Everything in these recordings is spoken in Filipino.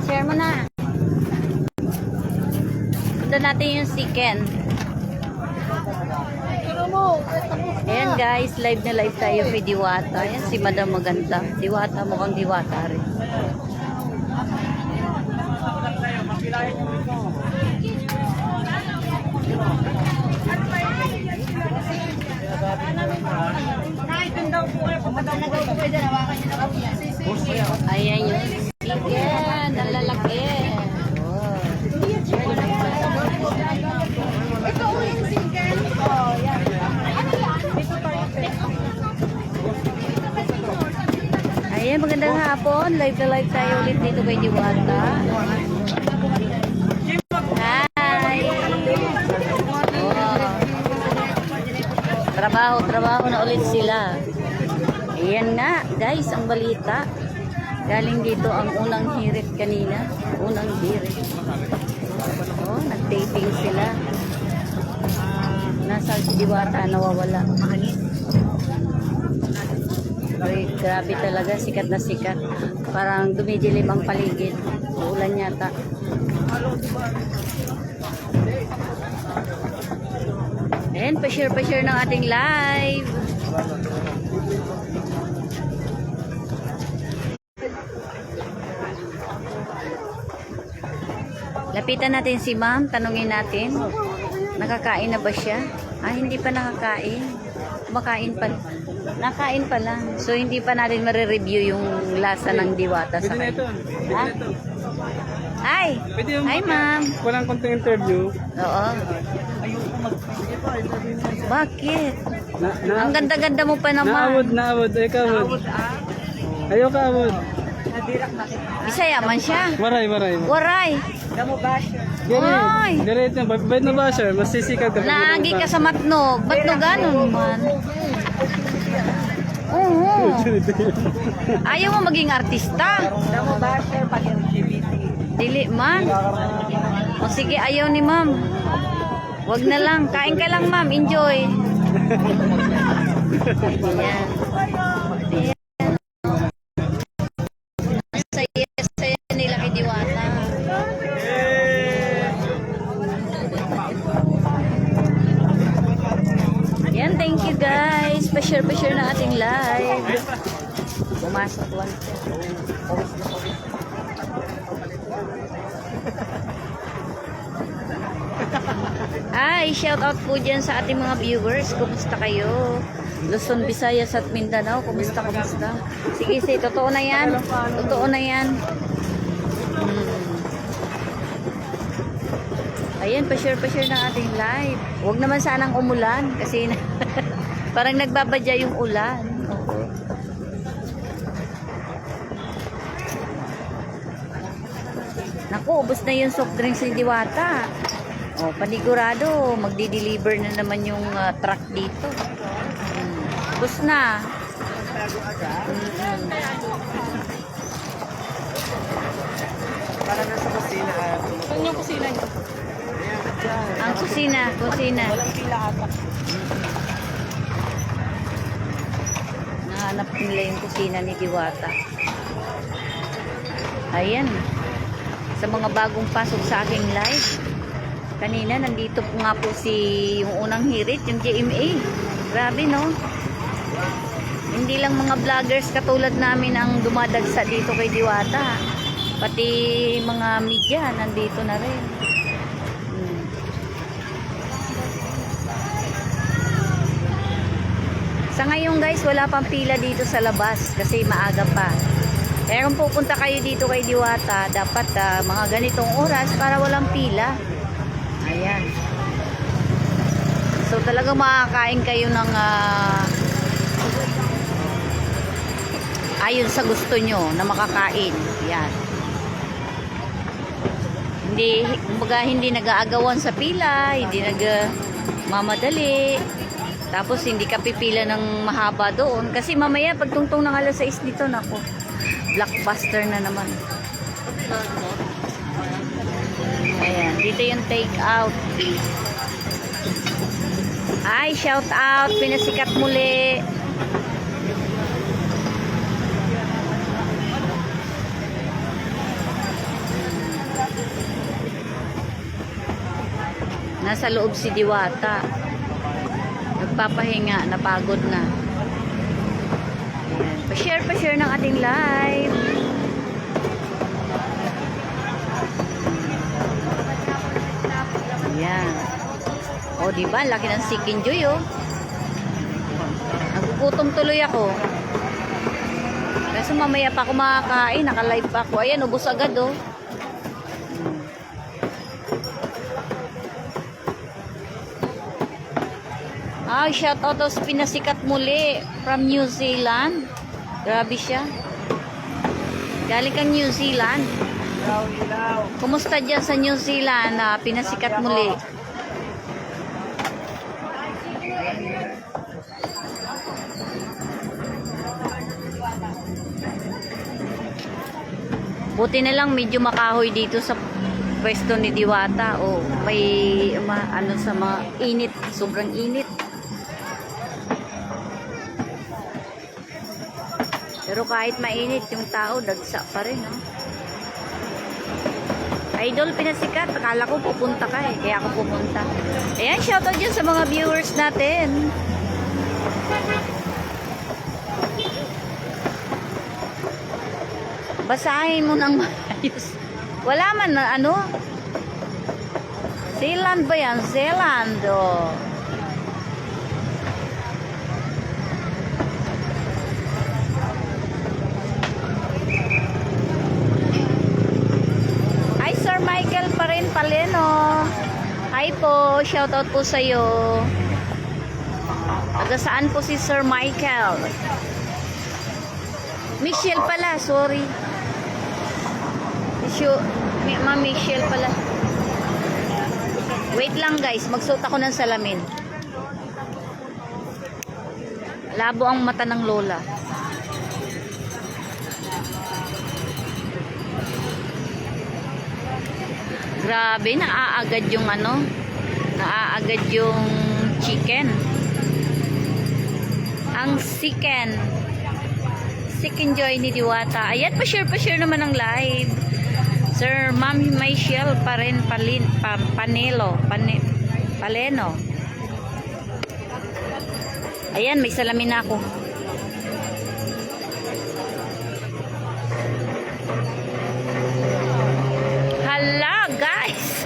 Share mo na. Punta natin yung chicken. Ayan guys, live na live tayo kay Diwata. Ayan si Madam Maganda. Diwata, mukhang Diwata rin. Ayan yung chicken. Ang lalaki. Ayan, magandang hapon. Live na live tayo ulit dito kay Diwata. Hi! Oh. Trabaho na ulit sila. Ayan nga, guys, ang balita. Galing dito ang unang hirit kanina. Unang hirit. Oh, nag-taping sila. Nasaan si Diwata, nawawala. Uy, grabe talaga, sikat na sikat. Parang dumidilim ang paligid. Uulan yata. Ayan, pa-share ng ating live. Lapitan natin si ma'am, tanungin natin. Nakakain na ba siya? Ah, hindi pa nakakain. Kumakain pa. Nakain pa lang. So, hindi pa natin mare-review yung lasa ng Diwata sa kanya. Ha? Hi! Hi, ma'am. Walang konting interview. Oo. Bakit? Ang ganda-ganda mo pa naman. Naawod. Ay, kaawod. Ayaw kaawod. Bisaya man siya. Waray. Waray. Ay. Diretso. Bait na ba siya? Masisikat ka. Naagi ka sa matnog. Ba't no ganon man? Oo. Ayaw mo maging artista. Dili man. O sige, ayaw ni ma'am. Wag na lang. Kain ka lang ma'am. Enjoy. Ayan. Saya nila kay Diwata. Yan, thank you guys. Pa-share na ating live. Pumasok one. Ay, shout out po dyan sa ating mga viewers. Kumusta kayo? Luzon, Visayas at Mindanao. Kumusta? Sige, totoo na yan. Ayan, pa-share ng ating live. Huwag naman sanang umulan kasi parang nagbabadya yung ulan. Naku, ubos na yung soft drinks ni Diwata. Oh, panigurado, magdi-deliver na naman yung truck dito. Ubos na. Para nasa kusina. Saan yung kusina niyo? Ang kusina. Walang pila ata. Nahanap nila yung kusina ni Diwata. Ayan. Sa mga bagong pasok sa aking live. Kanina, nandito po nga po yung unang hirit, yung GMA. Grabe, no? Hindi lang mga vloggers katulad namin ang dumadagsa dito kay Diwata. Pati mga media, nandito na rin. Sa ngayon guys, wala pang pila dito sa labas kasi maaga pa. Kaya kung pupunta kayo dito kay Diwata, dapat mga ganitong oras para walang pila. Ayan. So talagang makakain kayo ng ayon sa gusto nyo na makakain. Ayan. Hindi nag-aagawan sa pila, hindi nagmamadali. Tapos hindi ka pipila ng mahaba doon. Kasi mamaya pagtungtong ng alas 6 dito, nako, blockbuster na naman. Ayan, dito yung take out. Ay, shout out, pinasikat muli. Nasa loob si Diwata. Nagpapahinga, napagod na. Ayan. Pa-share ng ating live. Ayan. O, diba? Laki ng Sikin Joy, oh. Nagugutom tuloy ako. Kaso mamaya pa ako makakain. Naka-live pa ako. Ayan, ubos agad, oh. Ay, shout out sa pinasikat muli from New Zealand. Grabe siya. Galing kang New Zealand. Ilaw. Kumusta dyan sa New Zealand na pinasikat muli? Buti na lang medyo makahoy dito sa pwesto ni Diwata. O may ano sa mga init, sobrang init. Pero kahit mainit, yung tao, dagsa pa rin, no? Idol, pinasikat. Akala ko pupunta ka eh. Kaya ako pupunta. Ayan, shoutout dyan sa mga viewers natin. Basahin mo ng maayos. Wala man na ano. Zealand ba yan? Zealand, oh. Sir Michael pa rin Paleno. Hi po, shoutout po sa iyo. Taga saan po si Sir Michael? Michelle pala, sorry. Ma'am Michelle pala. Wait lang guys, magsuot ako ng salamin. Labo ang mata ng lola. Grabe, naaagad yung ano, naaagad yung chicken. Ang Sikin Joy ni Diwata. Ayan, pa-share naman ng live. Sir Ma'am Michelle pa rin, Paleno. Ayan, may salamin na ako. Hala, guys.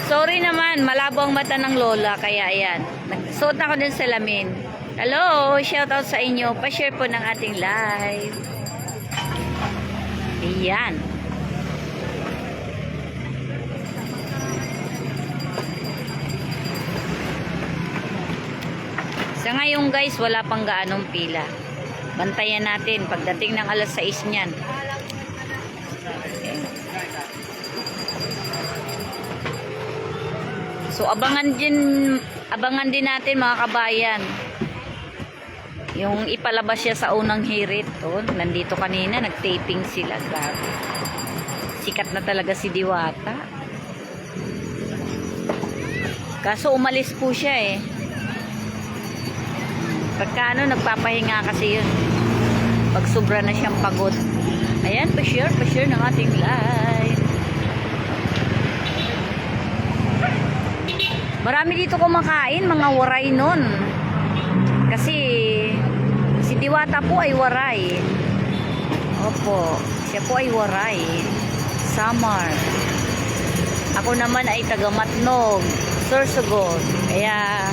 Sorry naman, malabo ang mata ng lola, kaya ayan. Nagsuot ako ng salamin. Hello, shoutout sa inyo. Pa-share po ng ating live. Ayan. Sa ngayon guys, wala pang gaanong pila. Bantayan natin pagdating ng alas 6 niyan. So abangan din natin mga kabayan. Yung ipalabas siya sa unang hirit. Oh, nandito kanina, nag-taping sila. Grabe. Sikat na talaga si Diwata. Kaso umalis po siya eh. Pagka ano, nagpapahinga kasi yun. Pag sobra na siyang pagod. Ayan, pa-share ng ating live. Marami dito kumakain, mga waray nun. Kasi si Diwata po ay waray. Opo, siya po ay waray. Samar. Ako naman ay taga Matnog, Sorsogon. Kaya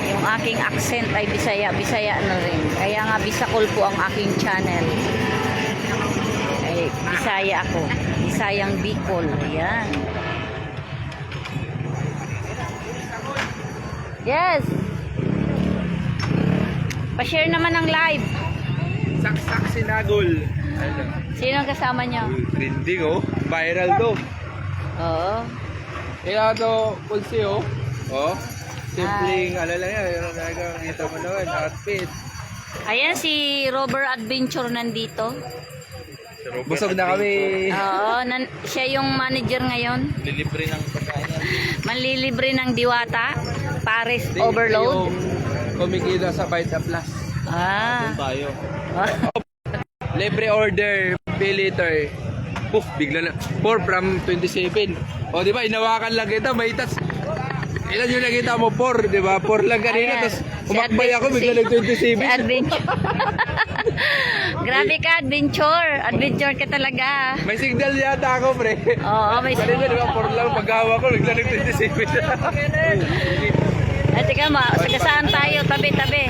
yung aking accent ay Bisaya na rin. Kaya nga Bisakol po ang aking channel. Ay Bisaya ako. Bisayang Bicol. Ayan. Yes. Pa-share naman ng live. Saksak sinagol. Sino ang kasama niyo? Trending oh. Viral to. Oo. Kaya to, pulsi oh. Oh. Simpleng, ano lang yan. Yung nakikita mo naman, outfit. Ayan si Robert Adventure nandito. Busog na kami. Oo, siya yung manager ngayon. Lilibre ng pagkain yan. Manlilibre ng Diwata. Paris Overload. Yung kumikita sa Vita Plus. Ah. Tayo. Libre order, pay later. Bigla na. 4 from 27. O, di ba? Inawakan lang kita. May tas. Ilan yung nakita mo? 4, di ba? 4 lang kanina. Ayan. Tapos umakbay ako. Bigla Si nag-27. Adventure. Grabe ka, adventure. Adventure ka talaga. May signal yata ako, pre. Oo, may Kanina, di ba? 4 lang. Paghawa ko. Bigla nag-27. Ay, teka, sagasaan tayo, tabi-tabi.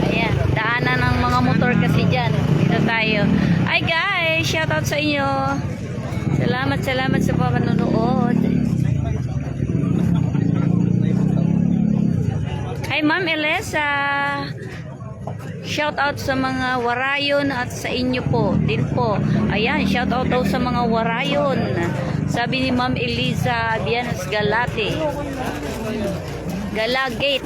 Ayan, daanan ng mga motor kasi dyan. Dito tayo. Hi guys, shoutout sa inyo. Salamat sa panonood. Hi Ma'am Elesa. Shoutout sa mga warayon at sa inyo po. Din po. Ayan, shoutout daw sa mga warayon. Sabi ni Ma'am Eliza Bianos Galate. Galagate.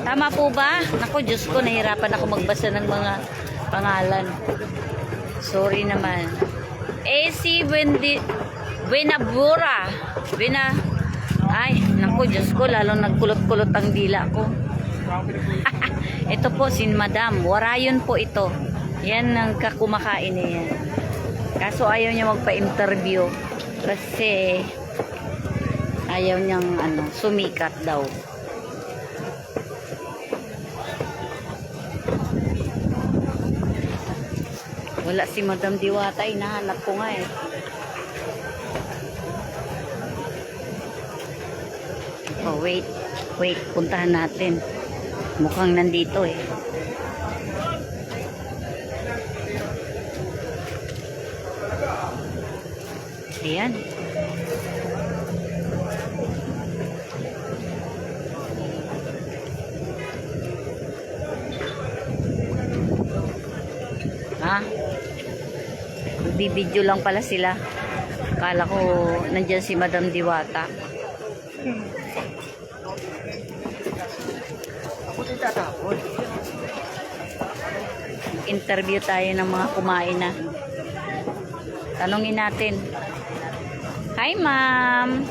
Tama po ba? Naku, Diyos ko, nahirapan ako magbasa ng mga pangalan. Sorry naman. AC Buenabura. Ay, naku, Diyos ko, lalong nagkulot-kulot ang dila ko. Ito po, si Madam. Warayon po ito. Yan ang kakumakain niya. Kaso ayaw niya magpa-interview. Kasi ayaw niyang sumikat daw. Wala si Madam Diwata, hinahanap ko nga eh. Oh, wait, puntahan natin. Mukhang nandito eh. Ayan. Ha? Nagbibideo lang pala sila. Akala ko nandyan si Madam Diwata. Interview tayo ng mga kumain na. Tanungin natin. Hi ma'am.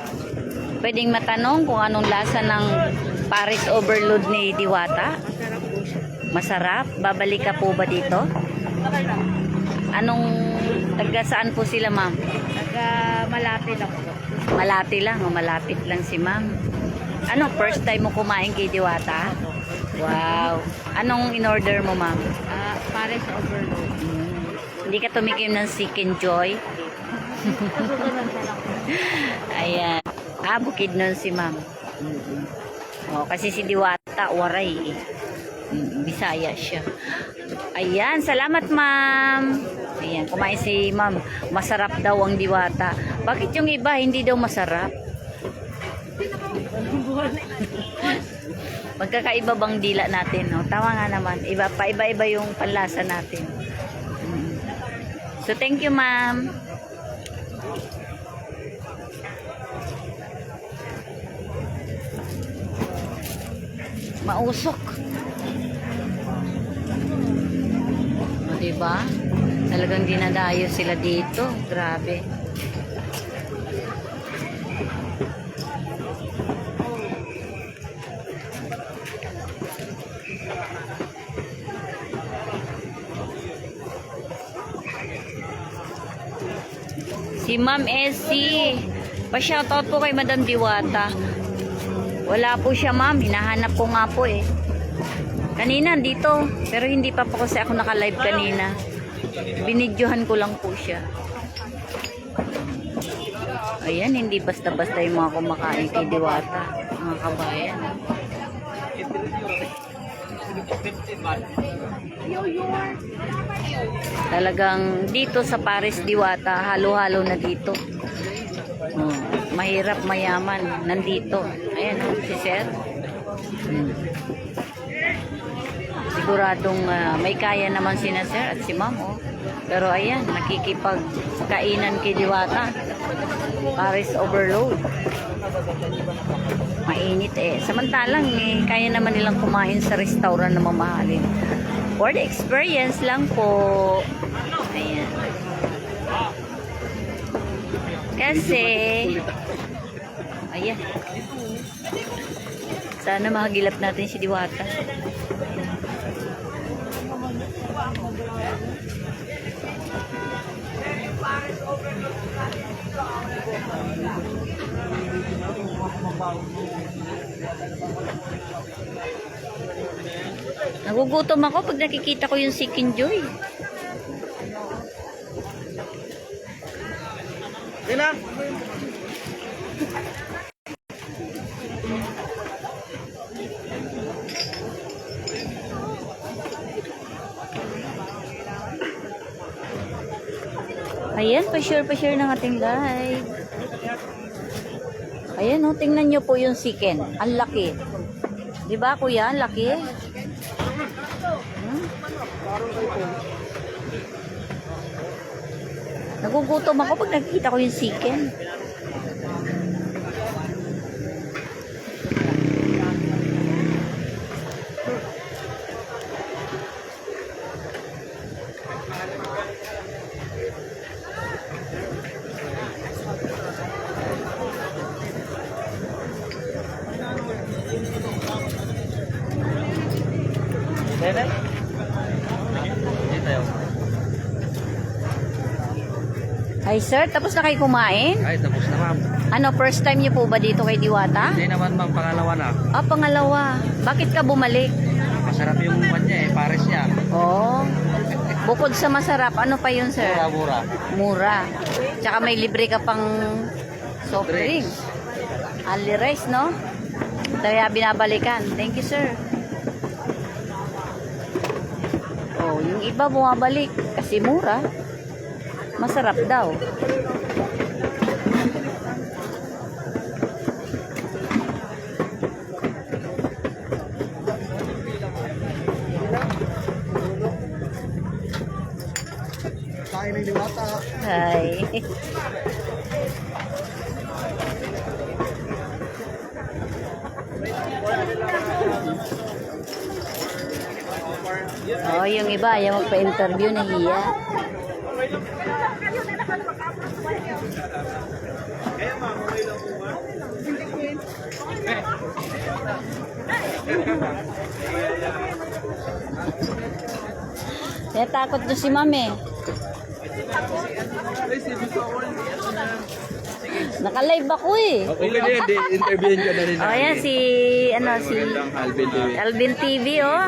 Pwedeng matanong kung anong lasa ng Paris Overload ni Diwata? Masarap? Babalik ka po ba dito? Anong, taga saan po sila ma'am? Taga Malate lang po. Malati lang, o malapit lang si ma'am. Ano, first time mo kumain kay Diwata? Wow. Anong in-order mo ma'am? Paris Overload. Hindi ka tumikim ng Chicken Joy? Ayan. Bukid nun si ma'am. Oh, kasi si Diwata, waray eh. Bisaya siya. Ayan, salamat ma'am. Ayan, kumain si ma'am. Masarap daw ang Diwata. Bakit yung iba hindi daw masarap? Magkakaiba bang dila natin? No? Tama nga naman. Iba-iba yung panlasa natin. So, thank you ma'am. Mausok. O, diba? Talagang dinadayo sila dito. Grabe. Si Ma'am Essie. Pa-shoutout po kay Madam Diwata. Wala po siya ma'am. Hinahanap ko nga po eh. Kanina dito. Pero hindi pa po kasi ako naka-live kanina. Binidyohan ko lang po siya. Ayan, hindi basta-basta yung mga kumakain kay Diwata. Mga kabayan. Talagang dito sa Paris Diwata, halo-halo na dito. Mahirap, mayaman, nandito. Ayan, si Sir. Siguradong may kaya naman sina Sir at si Ma'am. Pero ayan, nakikipagkainan kay Diwata. Paris Overload. Mainit eh. Samantalang kaya naman nilang kumain sa restaurant na mamahalin. For the experience lang po. Ayan. Kasi ayan. Sana mahagilap natin si Diwata. Nagugutom ako pag nakikita ko yung Chicken Joy. Tina! Ayan, pa-share ng ating live. Ayan, oh, tingnan nyo po yung chicken. Ang laki. Di ba, kuya? Ang laki. Hmm? Nagugutom ako pag nakikita ko yung chicken. Hi sir, tapos na kayo kumain? Ay, tapos na ma'am. Ano, first time niyo po ba dito kay Diwata? Hindi naman ma'am, pangalawa na. Ah, pangalawa. Bakit ka bumalik? Masarap yung kanya pares niya. Oh. Bukod sa masarap, ano pa yun sir? Mura. Mura. Tsaka may libre ka pang soft drinks. Ali rice, no? Kaya binabalikan. Thank you sir. Oh, yung iba bumabalik kasi mura. Masarap daw. Hi. Oh, yung iba, ayaw magpa-interview, nahiya. Kaya takot to si mami. Naka-live ako eh. Okay na yun, interviewin ka na rin. Oh, yan si Alvin TV. Alvin TV, oh.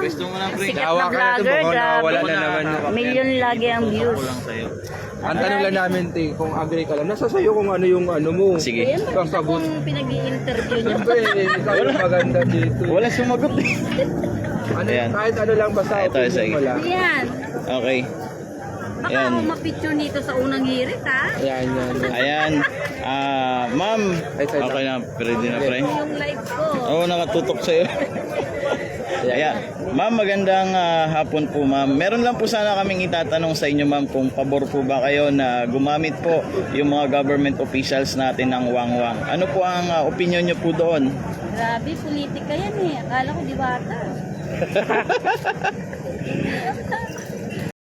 Sikat na Tawa ka na ito, vlogger, mukhang nawawala grabe. na naman. Million lagi ang views. Ang tanong lang namin, te, kung agree ka lang, nasa sayo kung ano yung ano mo. Sige. Ayan, Ikaw sagot. kung pinag-i-interview niya. Siyempre, ikaw yung maganda dito. Wala sumagot eh. Ano, Ayan. kahit ano lang basta Ito, opinion sige. mo lang. Ayan. Okay. Baka Ayan. ako mapicture nito sa unang hirit, ha? Ayan, yan. Ayan. Ma'am. Okay na. Pwede na, pre. Yung live ko. Oo, nakatutok sa'yo. Ayan. Ma'am, magandang hapon po, ma'am. Meron lang po sana kaming itatanong sa inyo, ma'am, kung pabor po ba kayo na gumamit po yung mga government officials natin ng wangwang. Ano po ang opinion nyo po doon? Grabe, politika yan eh. Akala ko Diwata.